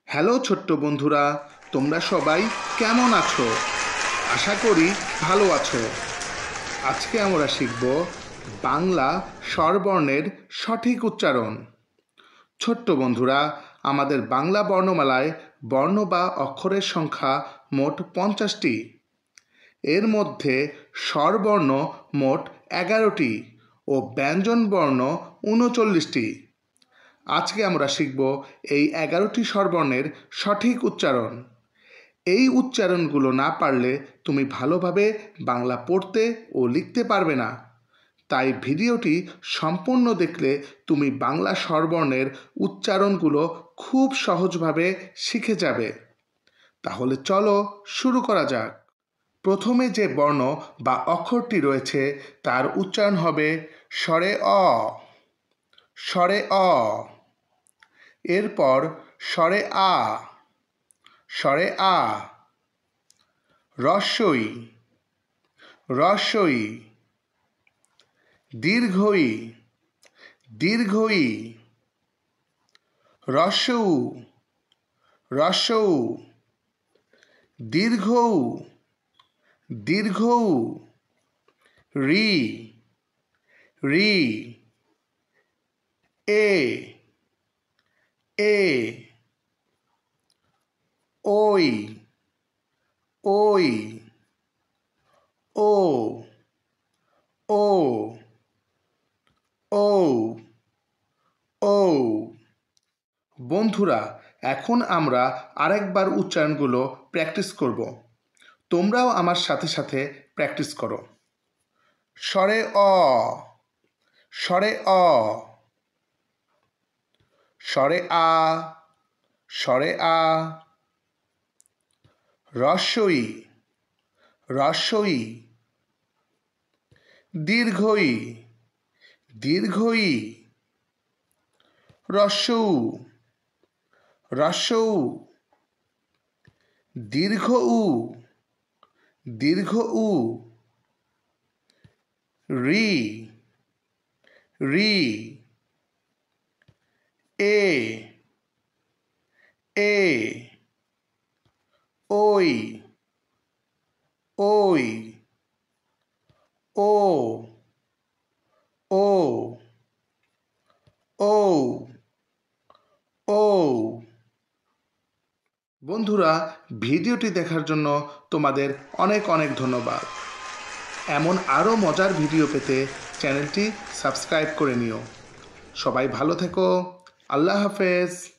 Hello ছোট্ট বন্ধুরা, তোমরা সবাই কেমন আছো? আশা করি ভালো আছো। আজকে আমরা শিখব বাংলা স্বরবর্ণের সঠিক উচ্চারণ। ছোট্ট বন্ধুরা, আমাদের বাংলা বর্ণমালায় বর্ণ বা অক্ষরের সংখ্যা মোট 50টি। এর মধ্যে স্বরবর্ণ মোট 11টি ও ব্যঞ্জনবর্ণ 39টি। আজকে আমরা শিখব এই 11টি স্বরবর্ণের সঠিক উচ্চারণ। এই উচ্চারণগুলো না পারলে তুমি ভালোভাবে বাংলা পড়তে ও লিখতে পারবে না। তাই ভিডিওটি সম্পূর্ণ দেখলে তুমি বাংলা স্বরবর্ণের উচ্চারণগুলো খুব সহজভাবে শিখে যাবে। তাহলে চলো শুরু করা যাক। প্রথমে যে বর্ণ বা অক্ষরটি রয়েছে তার উচ্চারণ হবে স্বরে অ। স্বরে অ। এরপর স্বরে আ। স্বরে আ। রস্বই। রস্বই। দীর্ঘই। দীর্ঘই। রস্যউ। রস্যউ। দীর্ঘউ। দীর্ঘউ। রি। রি। এ। এ। ওই। ওই। ও। ও। ও। ও। বন্ধুরা, এখন আমরা আরেকবার উচ্চারণগুলো প্র্যাকটিস করব। তোমরাও আমার সাথে সাথে প্র্যাকটিস করো। স্বরে অ। স্বরে অ। স্বরে আ। স্বরে আ। রস্বই। রস্বই। দীর্ঘই। দীর্ঘই। রস্যউ। রস্যউ। দীর্ঘ উ। দীর্ঘ উ। রি। রি। এ। এ। ওই। ওই। ও। ও। ও। ও। বন্ধুরা, ভিডিওটি দেখার জন্য তোমাদের অনেক অনেক ধন্যবাদ। এমন আরও মজার ভিডিও পেতে চ্যানেলটি সাবস্ক্রাইব করে নিও। সবাই ভালো থেকো। আল্লাহ হাফেজ।